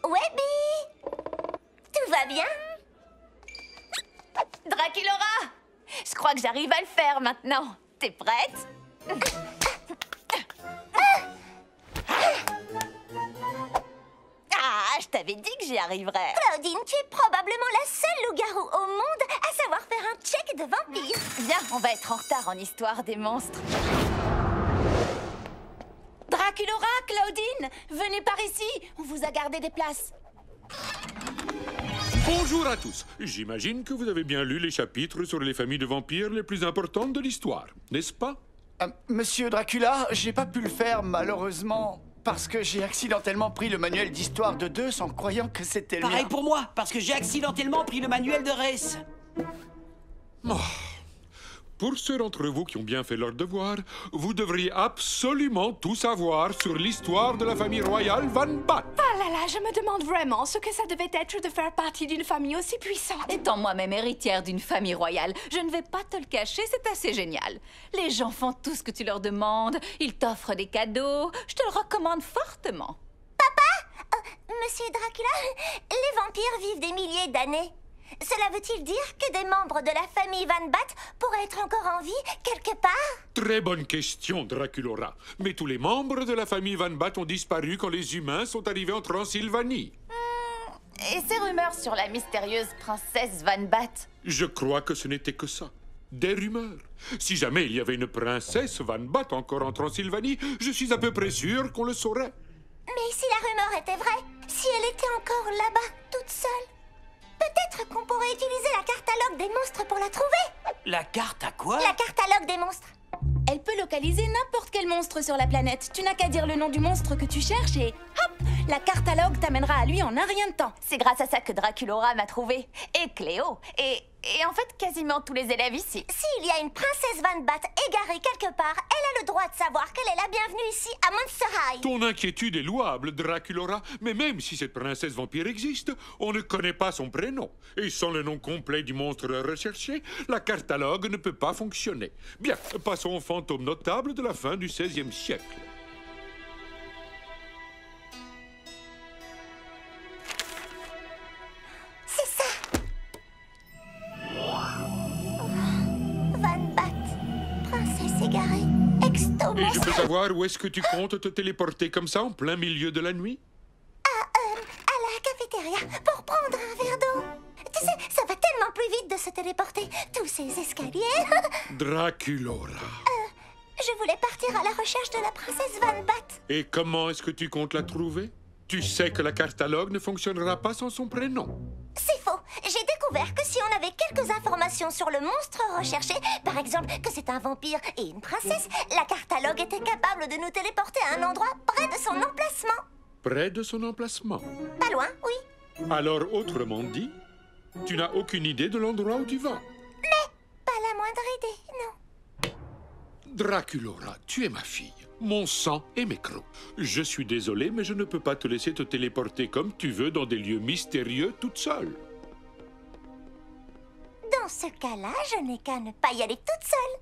Webby! Tout va bien? Draculaura! Je crois que j'arrive à le faire maintenant. T'es prête? Ah, je t'avais dit que j'y arriverais. Claudine, tu es probablement la seule loup-garou au monde à savoir faire un check de vampire. Viens, on va être en retard en histoire des monstres. Draculaura, Claudine, venez par ici. On vous a gardé des places. Bonjour à tous. J'imagine que vous avez bien lu les chapitres sur les familles de vampires les plus importantes de l'histoire, n'est-ce pas? Monsieur Dracula, j'ai pas pu le faire, malheureusement, parce que j'ai accidentellement pris le manuel d'histoire de Deus en croyant que c'était le Pareil mien. pour moi, parce que j'ai accidentellement pris le manuel de Race. Oh. Pour ceux d'entre vous qui ont bien fait leur devoir, vous devriez absolument tout savoir sur l'histoire de la famille royale Van Bat. Ah là là, je me demande vraiment ce que ça devait être de faire partie d'une famille aussi puissante. Étant moi-même héritière d'une famille royale, je ne vais pas te le cacher, c'est assez génial. Les gens font tout ce que tu leur demandes, ils t'offrent des cadeaux, je te le recommande fortement. Monsieur Dracula, les vampires vivent des milliers d'années. Cela veut-il dire que des membres de la famille Van Bat pourraient être encore en vie quelque part? Très bonne question, Draculaura. Mais tous les membres de la famille Van Bat ont disparu quand les humains sont arrivés en Transylvanie. Et ces rumeurs sur la mystérieuse princesse Van Bat? Je crois que ce n'était que ça. Des rumeurs. Si jamais il y avait une princesse Van Bat encore en Transylvanie, je suis à peu près sûr qu'on le saurait. Mais si la rumeur était vraie, si elle était encore là-bas, toute seule, peut-être qu'on pourrait utiliser la catalogue des monstres pour la trouver. La carte à quoi? La catalogue des monstres. Elle peut localiser n'importe quel monstre sur la planète. Tu n'as qu'à dire le nom du monstre que tu cherches et hop, la cartalogue t'amènera à lui en un rien de temps. C'est grâce à ça que Draculaura m'a trouvé. Et Cléo. Et en fait, quasiment tous les élèves ici. S'il y a une princesse Van Bat égarée quelque part, elle a le droit de savoir qu'elle est la bienvenue ici à Monster High. Ton inquiétude est louable, Draculaura, mais même si cette princesse vampire existe, on ne connaît pas son prénom. Et sans le nom complet du monstre recherché, la cartalogue ne peut pas fonctionner. Bien, passons aux fantômes notables de la fin du XVIe siècle. C'est ça. Van Bat, princesse égarée, exto Et je monstre. peux savoir où est-ce que tu comptes te téléporter comme ça en plein milieu de la nuit? À la cafétéria pour prendre un verre d'eau. Tu sais, ça va tellement plus vite de se téléporter. Tous ces escaliers. Draculaura. Je voulais partir à la recherche de la princesse Van Bat. Et comment est-ce que tu comptes la trouver? Tu sais que la cartalogue ne fonctionnera pas sans son prénom. C'est faux. J'ai découvert que si on avait quelques informations sur le monstre recherché, par exemple que c'est un vampire et une princesse, la cartalogue était capable de nous téléporter à un endroit près de son emplacement. Près de son emplacement. Pas loin, oui. Alors, autrement dit, tu n'as aucune idée de l'endroit où tu vas. Pas la moindre idée, non. Draculaura, tu es ma fille, mon sang et mes crocs. Je suis désolé, mais je ne peux pas te laisser te téléporter comme tu veux dans des lieux mystérieux toute seule. Dans ce cas-là, je n'ai qu'à ne pas y aller toute seule.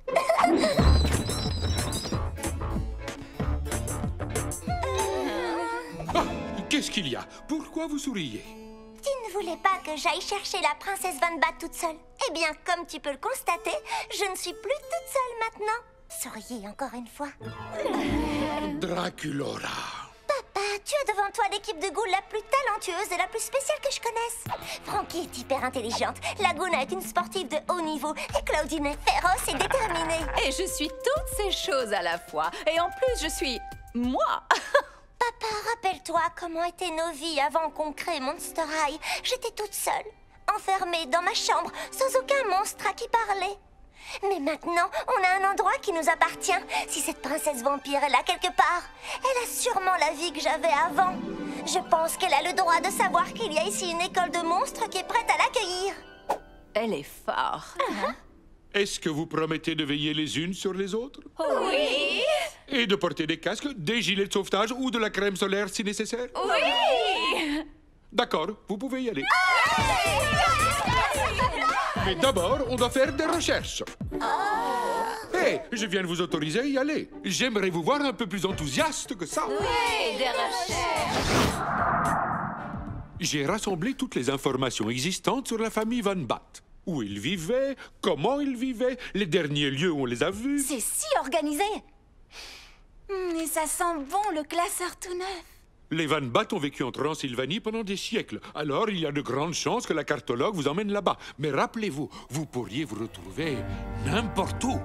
Ah, qu'est-ce qu'il y a? Pourquoi vous souriez? Tu ne voulais pas que j'aille chercher la princesse Van Bat toute seule. Eh bien, comme tu peux le constater, je ne suis plus toute seule maintenant. Souriez encore une fois. Draculaura. Papa, tu as devant toi l'équipe de ghouls la plus talentueuse et la plus spéciale que je connaisse. Frankie est hyper intelligente, Laguna est une sportive de haut niveau et Claudine est féroce et déterminée. Et je suis toutes ces choses à la fois. Et en plus, je suis moi. Papa, rappelle-toi comment étaient nos vies avant qu'on crée Monster High. J'étais toute seule, enfermée dans ma chambre, sans aucun monstre à qui parler. Mais maintenant, on a un endroit qui nous appartient. Si cette princesse vampire est là quelque part, elle a sûrement la vie que j'avais avant. Je pense qu'elle a le droit de savoir qu'il y a ici une école de monstres qui est prête à l'accueillir. Elle est forte. Est-ce que vous promettez de veiller les unes sur les autres? Oui. Et de porter des casques, des gilets de sauvetage ou de la crème solaire si nécessaire. Oui! D'accord, vous pouvez y aller. Mais d'abord, on doit faire des recherches. Hé, je viens de vous autoriser à y aller. J'aimerais vous voir un peu plus enthousiaste que ça. Oui, des recherches. J'ai rassemblé toutes les informations existantes sur la famille Van Batt. Où ils vivaient, comment ils vivaient, les derniers lieux où on les a vus. C'est si organisé. Et ça sent bon, le classeur tout neuf. Les Van Batt ont vécu en Transylvanie pendant des siècles. Alors, il y a de grandes chances que la cartologue vous emmène là-bas. Mais rappelez-vous, vous pourriez vous retrouver n'importe où.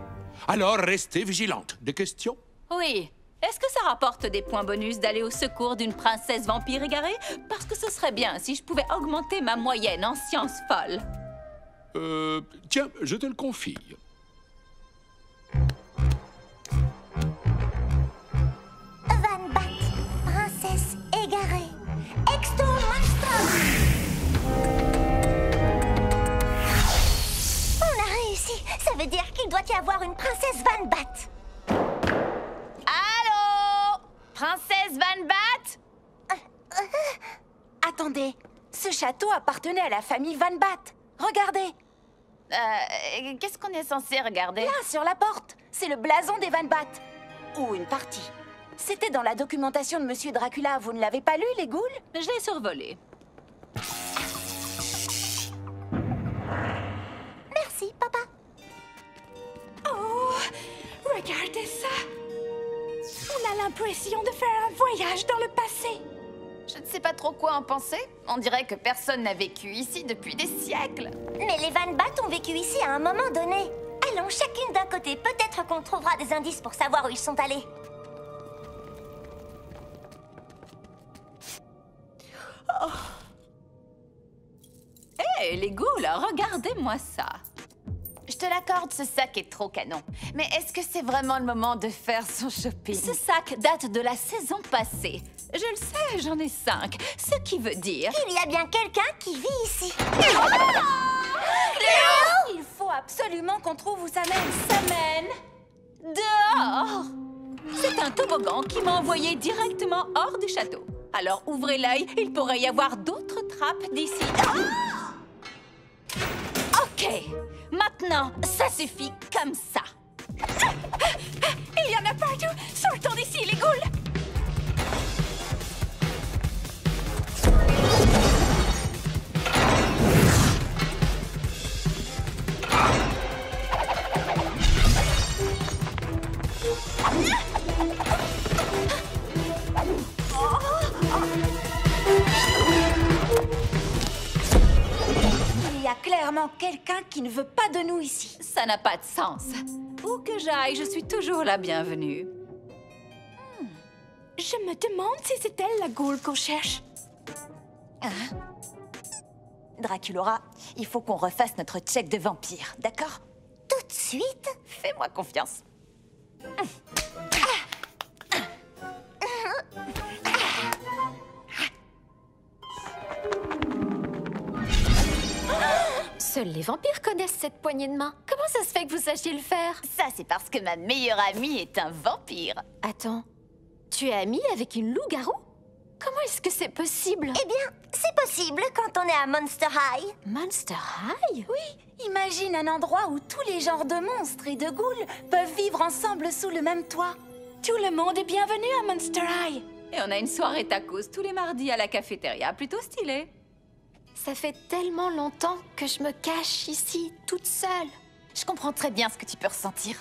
Alors, restez vigilante. Des questions? Oui. Est-ce que ça rapporte des points bonus d'aller au secours d'une princesse vampire égarée? Parce que ce serait bien si je pouvais augmenter ma moyenne en sciences folles. Tiens, je te le confie. Van Batt, princesse égarée. Exto Monstrum. On a réussi. Ça veut dire qu'il doit y avoir une princesse Van Batt. Allô? Princesse Van Batt? Attendez, ce château appartenait à la famille Van Batt. Regardez. Qu'est-ce qu'on est censé regarder? Là, sur la porte. C'est le blason des Van Batt. Ou une partie. C'était dans la documentation de Monsieur Dracula. Vous ne l'avez pas lu, les ghouls? Je l'ai survolé. Merci, papa. Oh, regardez ça. On a l'impression de faire un voyage dans le passé. Je ne sais pas trop quoi en penser. On dirait que personne n'a vécu ici depuis des siècles. Mais les Van Batt ont vécu ici à un moment donné. Allons chacune d'un côté. Peut-être qu'on trouvera des indices pour savoir où ils sont allés. Hé, les ghouls, regardez-moi ça. Je te l'accorde, ce sac est trop canon. Mais est-ce que c'est vraiment le moment de faire son shopping? Ce sac date de la saison passée. Je le sais, j'en ai 5. Ce qui veut dire... Il y a bien quelqu'un qui vit ici. Léo! Il faut absolument qu'on trouve où ça mène. Ça mène dehors. C'est un toboggan qui m'a envoyé directement hors du château. Alors ouvrez l'œil, il pourrait y avoir d'autres trappes d'ici. Ok, maintenant, ça suffit comme ça. Il y en a partout. Sortons d'ici, les ghouls. Il y a clairement quelqu'un qui ne veut pas de nous ici. Ça n'a pas de sens. Où que j'aille, je suis toujours la bienvenue. Je me demande si c'est elle la ghoul qu'on cherche. Draculora, il faut qu'on refasse notre check de vampire, d'accord? Tout de suite? Fais-moi confiance. Seuls les vampires connaissent cette poignée de main. Comment ça se fait que vous sachiez le faire? Ça, c'est parce que ma meilleure amie est un vampire. Attends, tu es amie avec une loup-garou? Comment est-ce que c'est possible? Eh bien, c'est possible quand on est à Monster High. Monster High? Oui, imagine un endroit où tous les genres de monstres et de ghouls peuvent vivre ensemble sous le même toit. Tout le monde est bienvenu à Monster High. Et on a une soirée tacos tous les mardis à la cafétéria, plutôt stylée. Ça fait tellement longtemps que je me cache ici, toute seule. Je comprends très bien ce que tu peux ressentir.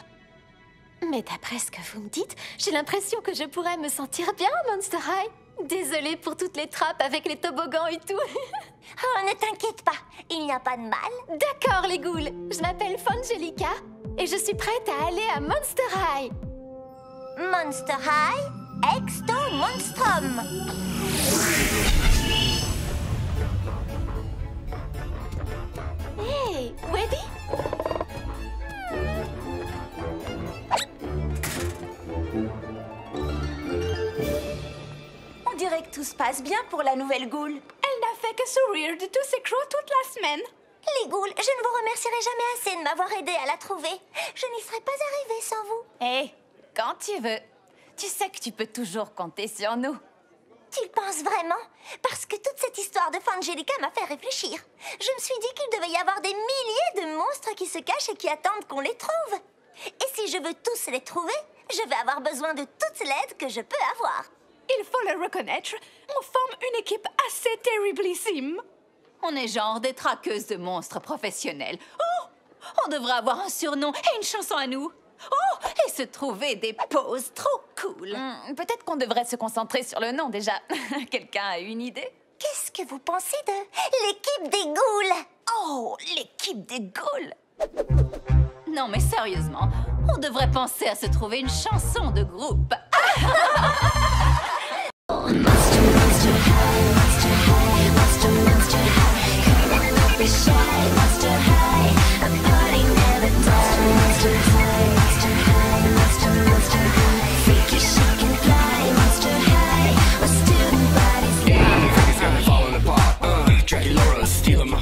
Mais d'après ce que vous me dites, j'ai l'impression que je pourrais me sentir bien à Monster High. Désolée pour toutes les trappes avec les toboggans et tout. Oh, ne t'inquiète pas, il n'y a pas de mal. D'accord, les ghouls. Je m'appelle Fangelica et je suis prête à aller à Monster High. Monster High, Exto Monstrum. Hey, Webby? On dirait que tout se passe bien pour la nouvelle ghoul. Elle n'a fait que sourire de tous ses crocs toute la semaine. Les ghouls, je ne vous remercierai jamais assez de m'avoir aidé à la trouver. Je n'y serais pas arrivée sans vous. Hé, quand tu veux. Tu sais que tu peux toujours compter sur nous. Tu le penses vraiment? Parce que toute cette histoire de Fangelica m'a fait réfléchir. Je me suis dit qu'il devait y avoir des milliers de monstres qui se cachent et qui attendent qu'on les trouve. Et si je veux tous les trouver, je vais avoir besoin de toute l'aide que je peux avoir. Il faut le reconnaître, on forme une équipe assez terriblissime. On est genre des traqueuses de monstres professionnels. Oh! On devrait avoir un surnom et une chanson à nous. Oh! Et se trouver des poses trop cool. Peut-être qu'on devrait se concentrer sur le nom déjà. Quelqu'un a une idée? Qu'est-ce que vous pensez de l'équipe des ghouls? Oh, l'équipe des ghouls! Non, mais sérieusement, on devrait penser à se trouver une chanson de groupe. Falling apart, Draculaura, stealing my